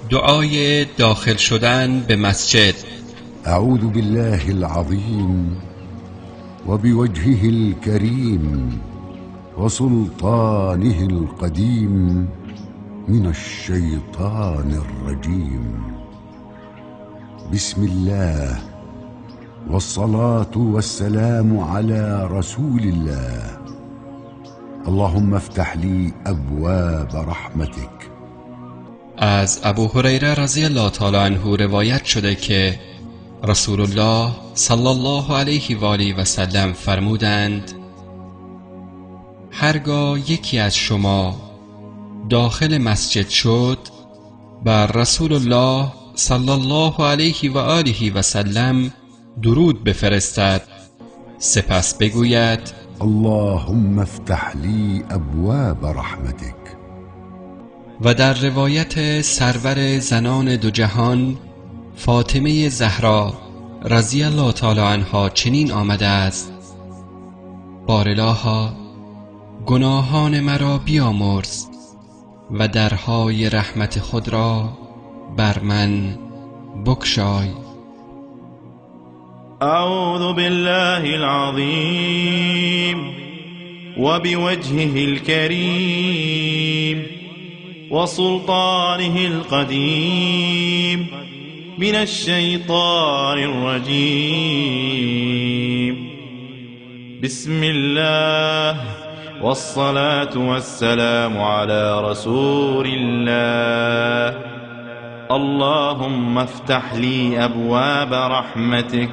دعای داخل شدن به مسجد. أعوذ بالله العظيم وبوجهه الكريم وسلطانه القديم من الشيطان الرجيم. بسم الله والصلاة والسلام على رسول الله. اللهم افتح لي أبواب رحمتك. از ابو هریره رضی الله تعالی عنه روایت شده که رسول الله صلی الله علیه و آله و سلم فرمودند: هرگاه یکی از شما داخل مسجد شد، بر رسول الله صلی الله علیه و آله و سلم درود بفرستد، سپس بگوید: اللهم افتح لي أبواب رحمتك. و در روایت سرور زنان دو جهان فاطمه زهرا رضی الله تعالی عنها چنین آمده است: بارالها گناهان مرا بیامرز و درهای رحمت خود را بر من بگشای. اعوذ بالله العظیم وبوجهه الكريم وسلطانه القديم من الشيطان الرجيم. بسم الله والصلاة والسلام على رسول الله. اللهم افتح لي أبواب رحمتك